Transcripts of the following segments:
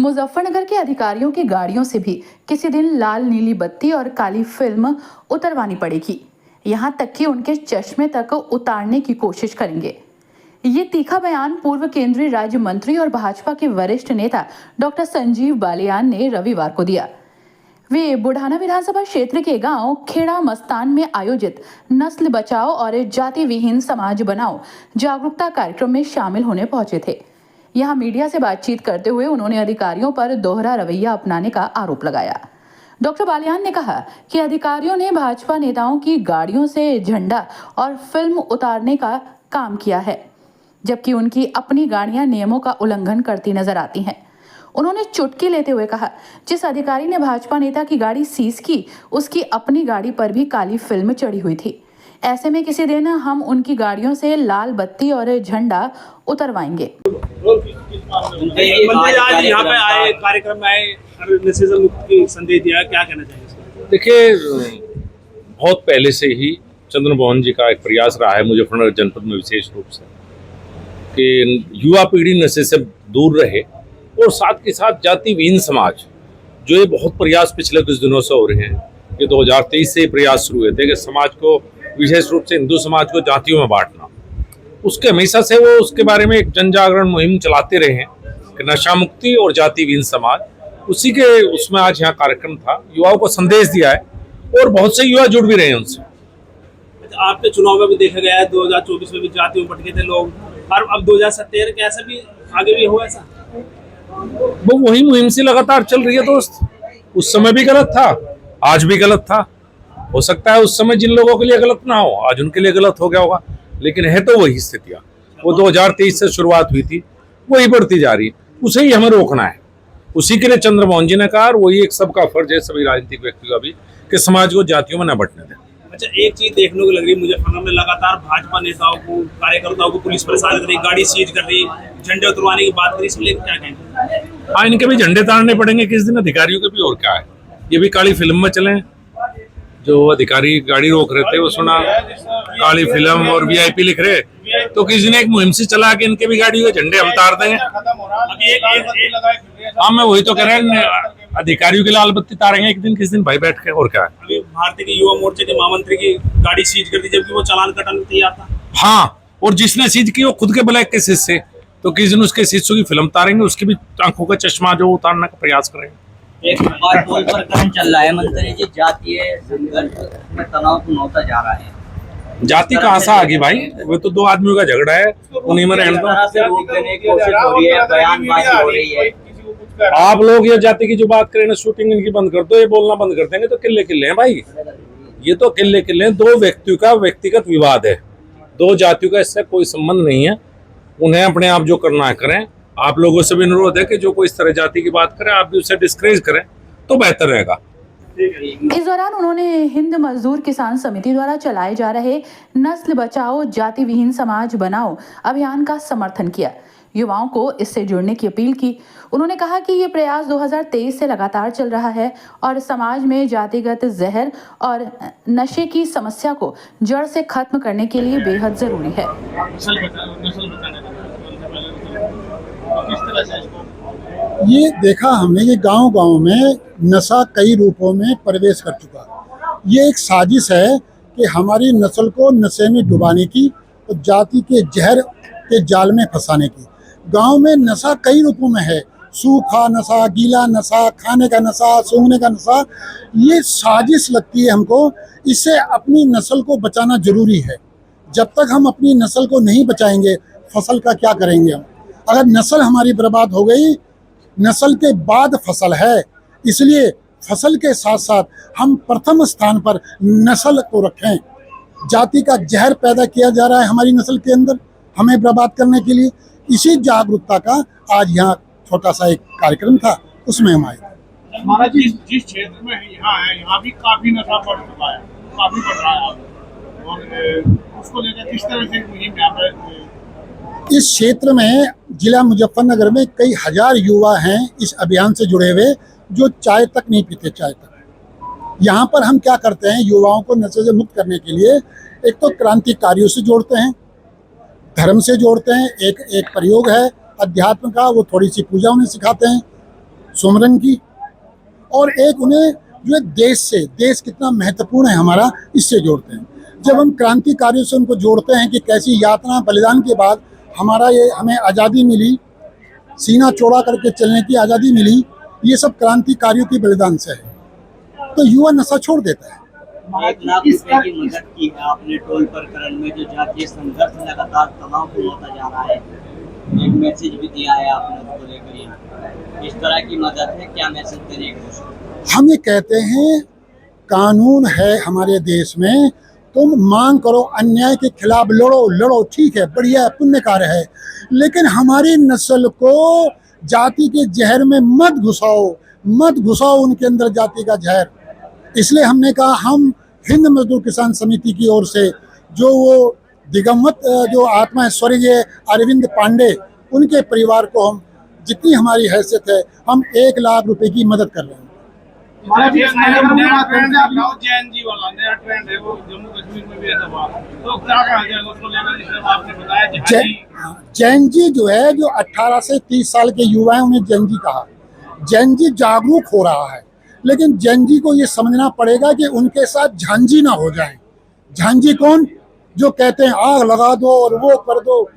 मुजफ्फरनगर के अधिकारियों की गाड़ियों से भी किसी दिन लाल नीली बत्ती और काली फिल्म उतरवानी पड़ेगी। यहाँ तक कि उनके चश्मे तक उतारने की कोशिश करेंगे। ये तीखा बयान पूर्व केंद्रीय राज्य मंत्री और भाजपा के वरिष्ठ नेता डॉक्टर संजीव बालियान ने रविवार को दिया। वे बुढ़ाना विधानसभा क्षेत्र के गांव खेड़ा मस्तान में आयोजित नस्ल बचाओ और जाति विहीन समाज बनाओ जागरूकता कार्यक्रम में शामिल होने पहुंचे थे। यहां मीडिया से बातचीत करते हुए उन्होंने अधिकारियों पर दोहरा रवैया अपनाने का आरोप लगाया। डॉक्टर बालियान ने कहा कि अधिकारियों ने भाजपा नेताओं की गाड़ियों से झंडा और फिल्म उतारने का काम किया है, जबकि उनकी अपनी गाड़ियां नियमों का उल्लंघन करती नजर आती हैं। उन्होंने चुटकी लेते हुए कहा, जिस अधिकारी ने भाजपा नेता की गाड़ी सीज की, उसकी अपनी गाड़ी पर भी काली फिल्म चढ़ी हुई थी। ऐसे में किसी दिन हम उनकी गाड़ियों से लाल बत्ती और झंडा उतरवाएंगे। आज यहाँ पे आए, कार्यक्रम में आए, नशे मुक्त की संदेश दिया, क्या कहना चाहिए? देखिए, बहुत पहले से ही चंद्र मोहन जी का एक प्रयास रहा है मुजफ्फरनगर जनपद में विशेष रूप से कि युवा पीढ़ी नशे से दूर रहे, और साथ के साथ जाति विहीन समाज, जो ये बहुत प्रयास पिछले कुछ दिनों से हो रहे हैं। ये 2023 से प्रयास शुरू हुए थे कि समाज को, विशेष रूप से हिंदू समाज को जातियों में बांटना। उसके हमेशा से वो उसके बारे में एक जन जागरण मुहिम चलाते रहे हैं कि नशा मुक्ति और जाति विहीन समाज, उसी के उसमें आज यहाँ कार्यक्रम था। युवाओं को संदेश दिया है और बहुत से युवा जुड़ भी रहे हैं उनसे। आपके चुनाव में भी देखा गया है, 2024 में भी जातियों में भटके थे लोग, और अब 2017 के ऐसा भी आगे भी हुआ ऐसा? वो वही मुहिम से लगातार चल रही है दोस्त। उस समय भी गलत था, आज भी गलत था। हो सकता है उस समय जिन लोगों के लिए गलत ना हो, आज उनके लिए गलत हो गया होगा, लेकिन है तो वही स्थितियां। वो 2023 से शुरुआत हुई थी, वही बढ़ती जा रही है। उसे ही हमें रोकना है। उसी के लिए चंद्र मोहन जी ने कहा, और वही एक सबका फर्ज है, सभी राजनीतिक व्यक्तियों का भी, कि समाज को जातियों में न बंटने दें। अच्छा, एक चीज देखने को लग रही है मुजफ्फरनगर में, लगातार भाजपा नेताओं को, कार्यकर्ताओं को पुलिस परेशान कर रही, गाड़ी सीज कर रही, झंडे उतरवाने की बात करी, इसलिए क्या कहेंगे? हाँ, इनके भी झंडे ताड़ने पड़ेंगे किस दिन, अधिकारियों के भी। और क्या है, ये भी काली फिल्म में चले। जो अधिकारी गाड़ी रोक रहे थे, वो सुना काली फिल्म और वीआईपी लिख रहे, तो किसी ने एक मुहिम से चला के इनके भी गाड़ी के झंडे हम तार देंगे। हाँ, मैं वही तो कह रहा हूँ, अधिकारियों की लाल बत्ती तारेंगे एक दिन किस दिन भाई बैठ के। और क्या है, अभी भारतीय के युवा मोर्चे के महामंत्री की गाड़ी सीज कर दी, जबकि वो चालान कटाने तैयार था। हाँ, और जिसने सीज की वो खुद के ब्लैक के शिष्य, तो किस दिन उसके शिष्यों की फिल्म तारेंगे, उसकी भी आंखों का चश्मा जो उतारने का प्रयास करेंगे। एक और पोल पर कर्म चल रहा है मंत्री जी, जातीय संघर्ष में तनाव होता जा रहा है। जाति कहाँ से आ गई भाई? वो तो दो आदमियों का झगड़ा है, उन्हीं में रहने दो। आप लोग ये जाति की जो बात करें ना, शूटिंग इनकी बंद कर दो, ये बोलना बंद कर देंगे तो किले किले हैं भाई। ये तो किले किले हैं, दो व्यक्तियों का व्यक्तिगत विवाद है, दो जातियों का इससे कोई संबंध नहीं है। उन्हें अपने आप जो करना है करें। आप लोगों से भी अनुरोध है कि जो कोई इस तरह जाति की बात करे, आप भी उसे डिस्करेज करें तो बेहतर रहेगा। इस दौरान उन्होंने हिंद मजदूर किसान समिति द्वारा चलाए जा रहे नस्ल बचाओ जाति विहीन समाज बनाओ अभियान का समर्थन किया, युवाओं को इससे जुड़ने की अपील की। उन्होंने कहा कि ये प्रयास 2023 से लगातार चल रहा है और समाज में जातिगत जहर और नशे की समस्या को जड़ से खत्म करने के लिए बेहद जरूरी है। ये देखा हमने कि गांव-गांव में नशा कई रूपों में प्रवेश कर चुका। ये एक साजिश है कि हमारी नस्ल को नशे में डुबाने की और जाति के जहर के जाल में फंसाने की। गांव में नशा कई रूपों में है, सूखा नशा, गीला नशा, खाने का नशा, सूंघने का नशा। ये साजिश लगती है हमको। इससे अपनी नस्ल को बचाना जरूरी है। जब तक हम अपनी नस्ल को नहीं बचाएंगे, फसल का क्या करेंगे हम? अगर नस्ल हमारी बर्बाद हो गई, नस्ल के बाद फसल है, इसलिए फसल के साथ साथ हम प्रथम स्थान पर नस्ल को रखें। जाति का जहर पैदा किया जा रहा है हमारी नस्ल के अंदर, हमें बर्बाद करने के लिए। इसी जागरूकता का आज यहाँ छोटा सा एक कार्यक्रम था, उसमें हम आए। हमारा जिस क्षेत्र में यहाँ है, यहाँ भी काफी नशा बढ़ चुका है, काफी बढ़ रहा है, और उसको लेकर किस तरह से मुहिम यहाँ पे? इस क्षेत्र में जिला मुजफ्फरनगर में कई हजार युवा हैं इस अभियान से जुड़े हुए, जो चाय तक नहीं पीते। चाय तक यहाँ पर हम क्या करते हैं, युवाओं को नशे से मुक्त करने के लिए एक तो क्रांतिकारियों से जोड़ते हैं, धर्म से जोड़ते हैं। एक प्रयोग है अध्यात्म का, वो थोड़ी सी पूजा उन्हें सिखाते हैं, सुमरन की, और एक उन्हें जो है देश कितना महत्वपूर्ण है हमारा, इससे जोड़ते हैं। जब हम क्रांतिकारियों से उनको जोड़ते हैं कि कैसी यातना बलिदान के बाद हमें आज़ादी मिली, सीना चौड़ा करके चलने की आज़ादी मिली, ये सब क्रांतिकारियों की बलिदान से है, तो युवा नशा छोड़ देता है। 1 लाख रुपए की मदद की है आपने टोल प्रकरण में, जो जातीय संघर्ष लगातार तनावपूर्ण होता जा रहा है, एक मैसेज भी दिया है आपने उसको लेकर यहाँ, इस तरह की मदद है, क्या मैसेज देने की कोशिश? हम ये कहते हैं कानून है हमारे देश में, तुम मांग करो, अन्याय के खिलाफ लड़ो, ठीक है, बढ़िया है, पुण्य कार्य है, लेकिन हमारी नस्ल को जाति के जहर में मत घुसाओ उनके अंदर जाति का जहर। इसलिए हमने कहा हम हिंद मजदूर किसान समिति की ओर से जो वो दिगंबत जो आत्मा है स्वर्गीय अरविंद पांडे, उनके परिवार को हम जितनी हमारी हैसियत है हम 1 लाख रुपए की मदद कर रहे हैं। जेएनजी वाला नया ट्रेंड है, वो जम्मू कश्मीर में भी ऐसा हुआ, तो क्या कहा जाए उसको लेकर, जिसमें आपने बताया जैनजी जो है, जो 18 से 30 साल के युवा हैं, उन्हें जैनजी कहा। जैनजी जागरूक हो रहा है, लेकिन जैनजी को ये समझना पड़ेगा कि उनके साथ झांझी ना हो जाए। झांझी कौन? जो कहते हैं आग लगा दो और वो कर दो।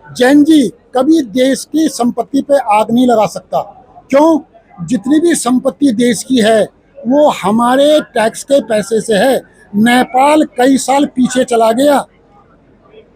जैनजी कभी देश की संपत्ति पे आग नहीं लगा सकता। क्यों? जितनी भी संपत्ति देश की है वो हमारे टैक्स के पैसे से है। नेपाल कई साल पीछे चला गया,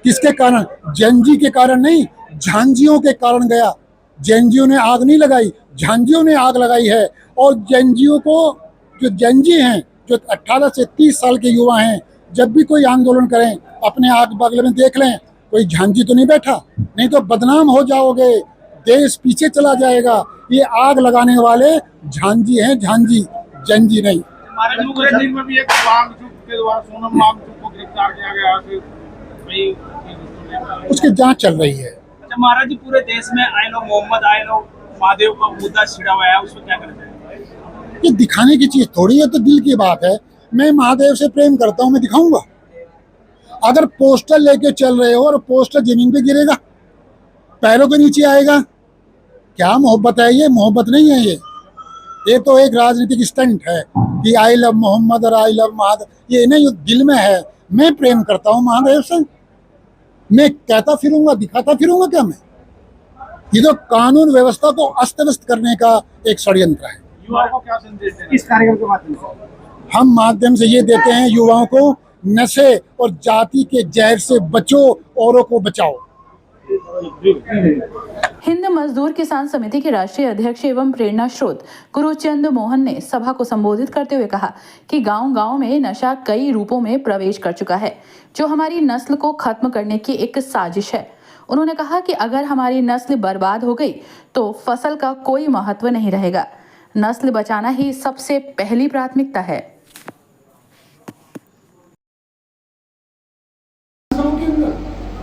किसके कारण? जैनजी के कारण नहीं, झांझियों के कारण गया। जैनजियों ने आग नहीं लगाई, झांझियों ने आग लगाई है। और जैनजियों को, जो जैनजी हैं, जो 18 से 30 साल के युवा हैं, जब भी कोई आंदोलन करें अपने आग बगल में देख लें कोई झांझी तो नहीं बैठा, नहीं तो बदनाम हो जाओगे, देश पीछे चला जाएगा। ये आग लगाने वाले झांझी हैं, झांझी, जैनजी नहीं। हमारे जम्मू कश्मीर में भी एक वांगचुक के द्वारा सोनम वांगचुक को गिरफ्तार किया गया, उसकी जांच चल रही है। अच्छा महाराज जी, पूरे देश में I know Mohammed, I know Mahadev का मुद्दा छिड़ा हुआ है, उसको क्या करते हैं? ये दिखाने की चीज थोड़ी है, तो दिल की बात है। मैं महादेव से प्रेम करता हूँ, मैं दिखाऊंगा? अगर पोस्टर लेके चल रहे हो और पोस्टर जमीन पे गिरेगा, पैरों के नीचे आएगा, क्या मोहब्बत है? ये मोहब्बत नहीं है, ये तो एक राजनीतिक स्टंट है कि आई लव मोहम्मद और आई लव महादेव। ये नहीं, दिल में है। मैं प्रेम करता हूँ महादेव से, मैं कहता फिरूंगा, दिखाता फिरूंगा क्या मैं? ये तो कानून व्यवस्था को अस्त व्यस्त करने का एक षड्यंत्र है। युवाओं को क्या संदेश देना इस कार्यक्रम के माध्यम से? हम माध्यम से ये देते हैं युवाओं को, नशे और जाति के जहर से बचो, औरों को बचाओ। हिंद मजदूर किसान समिति के राष्ट्रीय अध्यक्ष एवं प्रेरणा स्रोत गुरुचंद मोहन ने सभा को संबोधित करते हुए कहा कि गांव-गांव में नशा कई रूपों में प्रवेश कर चुका है, जो हमारी नस्ल को खत्म करने की एक साजिश है। उन्होंने कहा कि अगर हमारी नस्ल बर्बाद हो गई तो फसल का कोई महत्व नहीं रहेगा। नस्ल बचाना ही सबसे पहली प्राथमिकता है।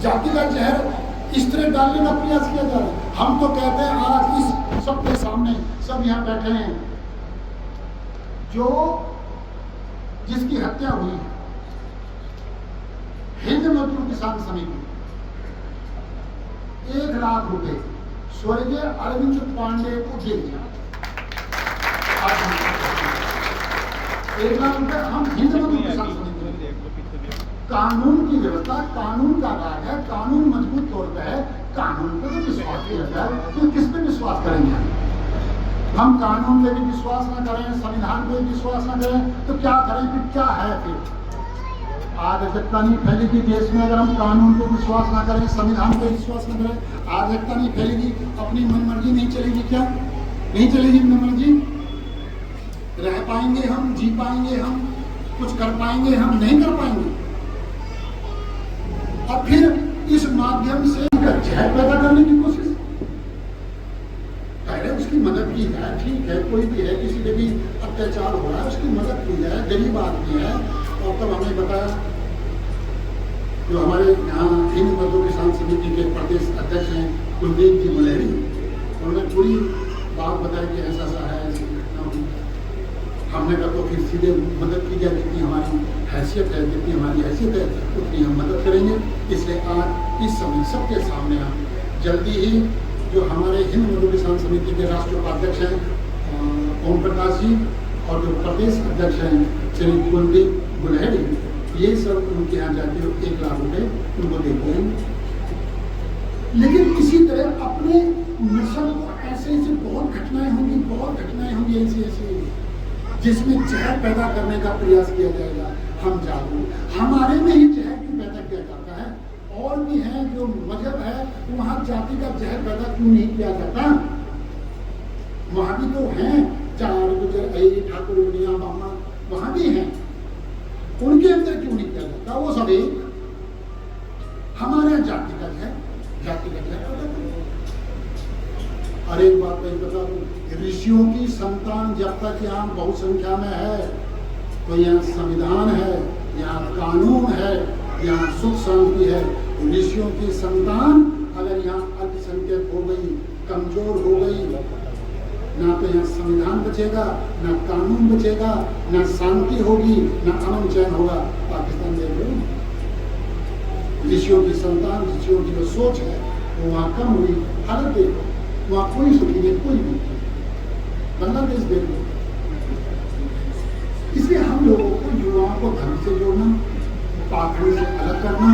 जाति का जहर इस तरह डालने का प्रयास किया जा रहा है। हम तो कहते हैं आज इस सबके सामने सब यहाँ बैठे हैं, जो जिसकी हत्या हुई है, हिंद मजदूर किसान समिति 1 लाख रुपए स्वर्गीय अरविंद पांडे को दे दिया। 1 लाख रुपए हम हिंद मजदूर किसान समिति, कानून की व्यवस्था, कानून का राज है, कानून मजबूत तौर पे है, कानून पे तो विश्वास किया जाए, तो किस पे विश्वास करेंगे? हम कानून पे भी विश्वास न करें, संविधान पे विश्वास न करें, तो क्या करें? फिर क्या है? फिर अराजकता नहीं फैलेगी देश में अगर हम कानून पे विश्वास न करें, संविधान पे विश्वास न करें, अराजकता नहीं फैलेगी, अपनी मनमर्जी नहीं चलेगी। क्या नहीं चलेगी मनमर्जी? रह पाएंगे हम, जी पाएंगे हम, कुछ कर पाएंगे हम? नहीं कर पाएंगे। और फिर इस माध्यम से जहर पैदा करने की कोशिश, पहले उसकी मदद की जाए, ठीक है, कोई भी है, किसी पे भी अत्याचार हो रहा है, उसकी मदद की जाए, गरीब आदमी है। और तब हमें बताया, जो हमारे यहाँ हिंद मजदूर किसान समिति के प्रदेश अध्यक्ष हैं कुलदीप जी मलेरी, उन्होंने पूरी बात बताई कि ऐसा सा है, ऐसी घटना हुई। हमने कहा तो फिर सीधे मदद की जाए, जितनी हमारी हैसियत है, जितनी हमारी हैसियत है उतनी हम मदद करेंगे। इसलिए आज इस समय सबके सामने हम जल्दी ही जो हमारे हिंद मधु किसान समिति के राष्ट्रीय उपाध्यक्ष हैं ओम प्रकाश जी और जो प्रदेश अध्यक्ष हैं श्री कुलदीप गुलहेड़ी, ये सब उनके यहाँ जाके 1 लाख रुपए उनको देते हैं। लेकिन इसी तरह अपने नस्ल को ऐसे बहुत घटनाएं होंगी ऐसी जिसमें जहर पैदा करने का प्रयास किया जाएगा। हम जागरूक, हमारे में ही जहर क्यों पैदा किया जाता है? और भी है जो मजहब है वहाँ जाति का जहर पैदा क्यों नहीं किया जाता? वहाँ भी तो हैं चार गुजर ठाकुर दुनिया ब्राह्मण, वहाँ भी हैं, उनके अंदर क्यों नहीं किया जाता? वो सब एक, हमारे यहाँ जाति का जहर और एक बात मैं बता दूं, ऋषियों की संतान जब तक यहाँ बहुत संख्या में है तो यहाँ संविधान है, यहाँ कानून है, यहाँ सुख शांति है। ऋषियों की संतान अगर यहाँ अल्पसंख्यक हो गई, कमजोर हो गई, ना तो यहाँ संविधान बचेगा, ना कानून बचेगा, ना शांति होगी, ना अमन चैन होगा। पाकिस्तान देख लो, ऋषियों की संतान, ऋषियों की जो सोच है वो वहाँ कम हुई। हालत देखो, वहाँ कोई सुखी नहीं, कोई नहीं। बांग्लादेश देख लो। इसलिए हम लोगों को युवाओं को धर्म से जोड़ना, पाखंड से अलग करना,